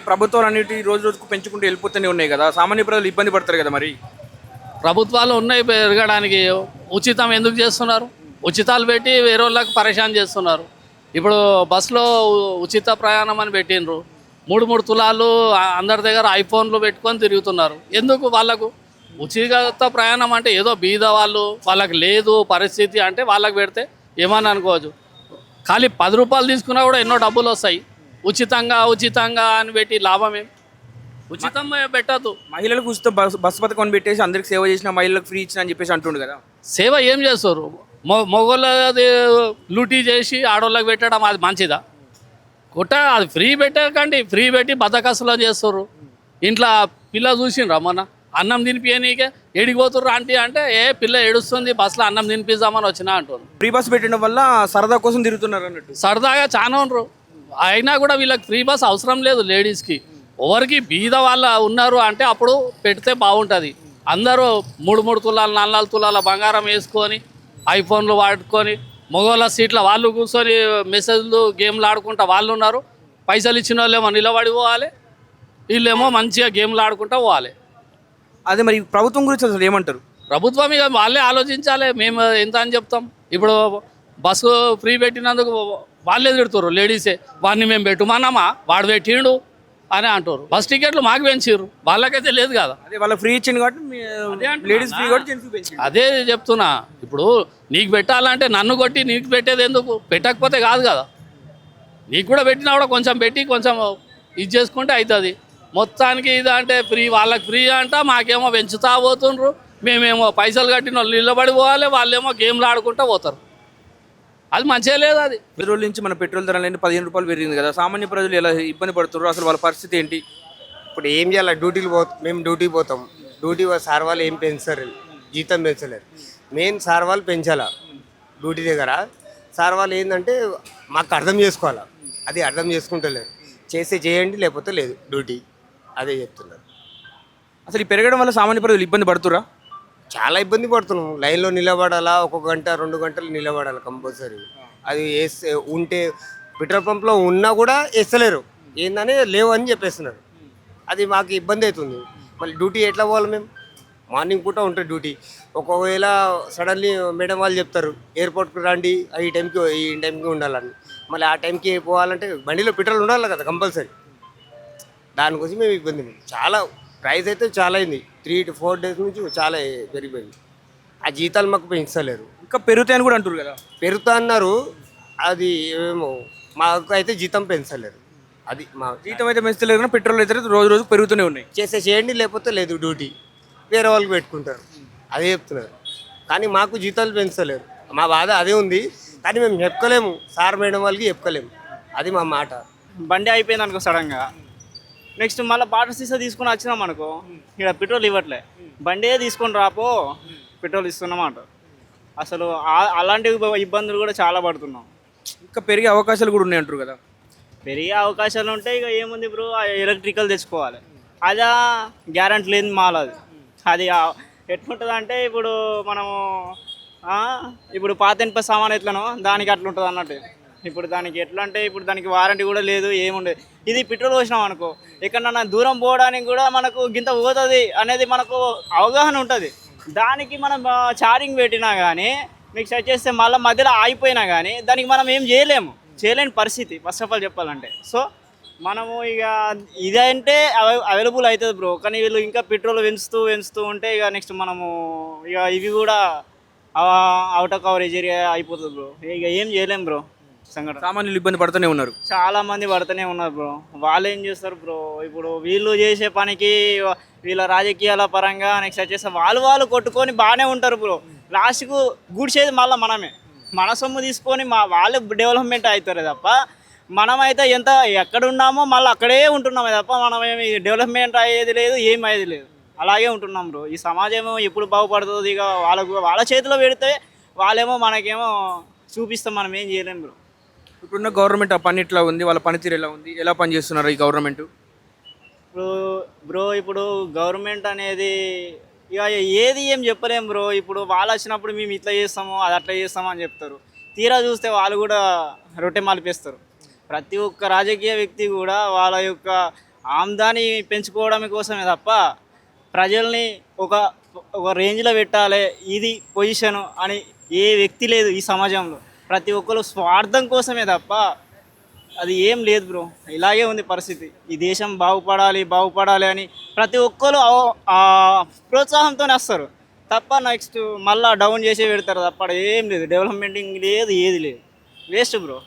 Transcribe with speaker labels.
Speaker 1: ప్రభుత్వాలు అన్నిటి రోజు రోజుకు పెంచుకుంటూ వెళ్ళిపోతూనే ఉన్నాయి కదా, సామాన్య ప్రజలు ఇబ్బంది పడతారు కదా మరి.
Speaker 2: ప్రభుత్వాలు ఉన్నాయి పెరగడానికి, ఉచితం ఎందుకు చేస్తున్నారు? ఉచితాలు పెట్టి వేరే వాళ్ళకి పరేషాన్ చేస్తున్నారు. ఇప్పుడు బస్సులో ఉచిత ప్రయాణం అని పెట్టిండ్రు, మూడు మూడు తులాలు అందరి దగ్గర ఐఫోన్లు పెట్టుకొని తిరుగుతున్నారు. ఎందుకు? వాళ్ళకు ఉచిత ప్రయాణం అంటే ఏదో బీద వాళ్ళు, వాళ్ళకి లేదు పరిస్థితి అంటే వాళ్ళకి పెడితే ఏమని అనుకోవచ్చు. ఖాళీ 10 రూపాయలు తీసుకున్నా కూడా ఎన్నో డబ్బులు వస్తాయి. ఉచితంగా ఉచితంగా అని పెట్టి లాభం ఏం? ఉచితం పెట్టద్దు.
Speaker 1: మహిళలకు ఉచిత బస్సు పథకం పెట్టేసి అందరికి సేవ చేసిన, మహిళలకు ఫ్రీ ఇచ్చిన అని చెప్పేసి అంటుండు కదా.
Speaker 2: సేవ ఏం చేస్తారు? మొగోళ్ళది లూటీ చేసి ఆడవాళ్ళకి పెట్టడం అది మంచిదా? అది ఫ్రీ పెట్టకండి, ఫ్రీ పెట్టి బద్దకస్తులో చేస్తారు. ఇంట్లో పిల్ల చూసిండ్రా మొన్న అన్నం తినిపియనీకే ఏడిపోతుర్రు ఆంటీ అంటే, ఏ పిల్ల ఏడుస్తుంది బస్సులో అన్నం తినిపిద్దామని వచ్చినా అంటారు.
Speaker 1: ఫ్రీ బస్ పెట్టడం వల్ల సరదా కోసం తిరుగుతున్నారు అన్నట్టు.
Speaker 2: సరదాగా చాలా ఉండరు, అయినా కూడా వీళ్ళకి ఫ్రీ బస్ అవసరం లేదు. లేడీస్కి ఎవరికి బీద వాళ్ళ ఉన్నారు అంటే అప్పుడు పెడితే బాగుంటుంది. అందరూ 3 తులాలు 4 తులాల బంగారం వేసుకొని ఐఫోన్లు వాడుకొని మగవాళ్ళ సీట్ల వాళ్ళు కూర్చొని మెసేజ్లు గేమ్లు ఆడుకుంటా వాళ్ళు ఉన్నారు. పైసలు ఇచ్చిన వాళ్ళేమో నిలబడి పోవాలి, వీళ్ళేమో మంచిగా గేమ్లు ఆడుకుంటూ పోవాలి.
Speaker 1: అదే మరి ప్రభుత్వం గురించి అసలు ఏమంటారు?
Speaker 2: ప్రభుత్వం ఇక వాళ్ళే ఆలోచించాలి. మేము ఎంత అని చెప్తాం? ఇప్పుడు బస్సు ఫ్రీ పెట్టినందుకు వాళ్ళే తిడుతున్నారు లేడీసే. వాడిని మేము పెట్టుమన్నామా, వాడు పెట్టిండు అని అంటారు. బస్ టికెట్లు మాకు పెంచారు, వాళ్ళకైతే లేదు కదా.
Speaker 1: అదే వాళ్ళ ఫ్రీ ఇచ్చింది కాబట్టి లేడీస్ ఫ్రీ కాబట్టి జెంట్స్ పెంచింది.
Speaker 2: అదే చెప్తున్నా. ఇప్పుడు నీకు పెట్టాలంటే నన్ను కొట్టి నీకు పెట్టేది ఎందుకు? పెట్టకపోతే కాదు కదా. నీకు కూడా పెట్టినా కూడా కొంచెం పెట్టి కొంచెం ఇది చేసుకుంటే అవుతుంది. మొత్తానికి ఇది అంటే ఫ్రీ, వాళ్ళకి ఫ్రీ అంట, మాకేమో పెంచుతా పోతుండ్రు. మేమేమో పైసలు కట్టిన వాళ్ళు నిలబడి పోవాలి, వాళ్ళేమో గేమ్లు ఆడుకుంటూ పోతారు. అది మంచిగా లేదు. అది
Speaker 1: రోజుల నుంచి మన పెట్రోల్ ధరలు 15 రూపాయలు పెరిగింది కదా, సామాన్య ప్రజలు ఎలా ఇబ్బంది పడుతున్నారు, అసలు వాళ్ళ పరిస్థితి ఏంటి?
Speaker 3: ఇప్పుడు ఏం చేయాలి? మేము డ్యూటీకి పోతాం. డ్యూటీ సార్ వాళ్ళు ఏం పెంచరు, జీతం పెంచలేరు. మెయిన్ సార్ వాళ్ళు పెంచాలా డ్యూటీ దగ్గర. సార్ వాళ్ళు ఏంటంటే మాకు అర్థం చేసుకోవాలా, అది అర్థం చేసుకుంటలేరు. చేస్తే చేయండి, లేకపోతే లేదు డ్యూటీ. అదే చెప్తున్నారు.
Speaker 1: అసలు ఈ పెరగడం వల్ల సామాన్య ప్రజలు ఇబ్బంది పడుతురా?
Speaker 3: చాలా ఇబ్బంది పడుతున్నాం. లైన్లో నిలబడాలా, 1 గంట 2 గంటలు నిలబడాలి కంపల్సరీ. అది వేస్తే ఉంటే పెట్రోల్ పంప్లో ఉన్నా కూడా వేస్తలేరు, ఏందని లేవు అని చెప్పేస్తున్నారు. అది మాకు ఇబ్బంది అవుతుంది. మళ్ళీ డ్యూటీ ఎట్లా పోవాలి? మేము మార్నింగ్ పూట ఉంటుంది డ్యూటీ. ఒకవేళ సడన్లీ మేడం వాళ్ళు చెప్తారు ఎయిర్పోర్ట్కి రండి, ఈ టైంకి ఉండాలని. మళ్ళీ ఆ టైంకి పోవాలంటే బండిలో పెట్రోల్ ఉండాలి కదా కంపల్సరీ. దానికోసం మేము ఇబ్బంది. చాలా ప్రైస్ అయితే చాలా అయింది. 3 to 4 days నుంచి చాలా పెరిగిపోయింది. ఆ జీతాలు మాకు పెంచలేరు.
Speaker 1: ఇంకా పెరుగుతాయని కూడా అంటారు కదా.
Speaker 3: పెరుగుతా అన్నారు, అది ఏమో మాకు అయితే జీతం పెంచలేరు. అది మా
Speaker 1: జీతం అయితే పెంచలేరు కానీ పెట్రోల్ అయితే రోజు రోజు పెరుగుతూనే ఉన్నాయి.
Speaker 3: చేయండి, లేకపోతే లేదు డ్యూటీ. వేరే వాళ్ళకి పెట్టుకుంటారు, అదే చెప్తున్నారు. కానీ మాకు జీతాలు పెంచలేరు. మా బాధ అదే ఉంది. కానీ మేము చెప్పుకోలేము, సార్ మేడం వాళ్ళకి చెప్పుకోలేము. అది మా మాట.
Speaker 4: బండి అయిపోయింది అనుకో సడన్గా, నెక్స్ట్ మళ్ళీ వాటర్ సీసా తీసుకొని వచ్చినాం అనుకో, ఇక్కడ పెట్రోల్ ఇవ్వట్లే, బండే తీసుకొని రాపో పెట్రోల్ ఇస్తున్నామాట. అసలు అలాంటి ఇబ్బందులు కూడా చాలా పడుతున్నాం.
Speaker 1: ఇంకా పెరిగే అవకాశాలు కూడా ఉన్నాయి అంటారు కదా.
Speaker 4: పెరిగే అవకాశాలు ఉంటాయి. ఇక ఏముంది బ్రో, ఎలక్ట్రికల్ తెచ్చుకోవాలి. అదా గ్యారంటీ లేని మాల్ అది. అది ఎట్లుంటుంది అంటే ఇప్పుడు మనము ఇప్పుడు పాత ఇనుప సామాన్ ఎట్లనో దానికి అట్లా ఉంటుంది అన్నట్టు. ఇప్పుడు దానికి ఎట్లా అంటే ఇప్పుడు దానికి వారంటీ కూడా లేదు, ఏముండదు. ఇది పెట్రోల్ పోసినాం అనుకో, ఎక్కడన్నా దూరం పోవడానికి కూడా మనకు గింత పోతుంది అనేది మనకు అవగాహన ఉంటుంది. దానికి మనం ఛార్జింగ్ పెట్టినా కానీ మీకు సెట్ చేస్తే మళ్ళీ మధ్యలో ఆగిపోయినా కానీ దానికి మనం ఏం చేయలేని పరిస్థితి ఫస్ట్ ఆఫ్ ఆల్ చెప్పాలంటే. సో మనము ఇక ఇది అంటే అవైలబుల్ అవుతుంది బ్రో. కానీ వీళ్ళు ఇంకా పెట్రోల్ పెంచుతూ ఉంటే ఇక నెక్స్ట్ మనము ఇక ఇవి కూడా అవుట్ ఆఫ్ కవరేజ్ ఏరియా అయిపోతుంది బ్రో. ఇక ఏం చేయలేం బ్రో. సంఘటన
Speaker 1: సామాన్యులు ఇబ్బంది పడుతూనే ఉన్నారు,
Speaker 4: చాలా మంది పడుతూనే ఉన్నారు బ్రో. వాళ్ళు ఏం చేస్తారు బ్రో, ఇప్పుడు వీళ్ళు చేసే పనికి వీళ్ళ రాజకీయాల పరంగా నెక్స్ట్ వచ్చేసి వాళ్ళు కొట్టుకొని బాగానే ఉంటారు బ్రో. లాస్ట్కు గూడ్చేది మళ్ళీ మనమే, మన సొమ్ము తీసుకొని వాళ్ళు డెవలప్మెంట్ అవుతారు తప్ప మనమైతే ఎక్కడ ఉన్నామో మళ్ళీ అక్కడే ఉంటున్నామే తప్ప మనమేమి డెవలప్మెంట్ అయ్యేది లేదు, ఏం అయ్యేది లేదు. అలాగే ఉంటున్నాం బ్రో. ఈ సమాజం ఎప్పుడు బాగుపడుతుంది? ఇక వాళ్ళ చేతిలో పెడితే వాళ్ళేమో మనకేమో చూపిస్తాం, మనం ఏం చేయలేం బ్రో.
Speaker 1: ఇప్పుడున్న గవర్నమెంట్ ఆ పని ఎట్లా ఉంది, వాళ్ళ పనితీరు ఎలా ఉంది, ఎలా పనిచేస్తున్నారు ఈ గవర్నమెంట్?
Speaker 4: ఇప్పుడు గవర్నమెంట్ అనేది ఇక ఏం చెప్పలేం బ్రో. ఇప్పుడు వాళ్ళు వచ్చినప్పుడు మేము ఇట్లా చేస్తాము, అది అట్లా చేస్తాము అని చెప్తారు. తీరా చూస్తే వాళ్ళు కూడా రొట్టె మాలిపేస్తారు. ప్రతి ఒక్క రాజకీయ వ్యక్తి కూడా వాళ్ళ యొక్క ఆమ్దాని పెంచుకోవడం కోసమే తప్ప ప్రజల్ని ఒక ఒక రేంజ్లో పెట్టాలి, ఇది పొజిషను అని ఏ వ్యక్తి లేదు ఈ సమాజంలో. ప్రతి ఒక్కరు స్వార్థం కోసమే తప్ప అది ఏం లేదు బ్రో. ఇలాగే ఉంది పరిస్థితి. ఈ దేశం బాగుపడాలి బాగుపడాలి అని ప్రతి ఒక్కరు ఆ ప్రోత్సాహంతోనే వస్తారు తప్ప నెక్స్ట్ మళ్ళీ డౌన్ చేసి పెడతారు తప్ప ఏం లేదు. డెవలప్మెంటింగ్ లేదు, ఏది లేదు. Waste bro.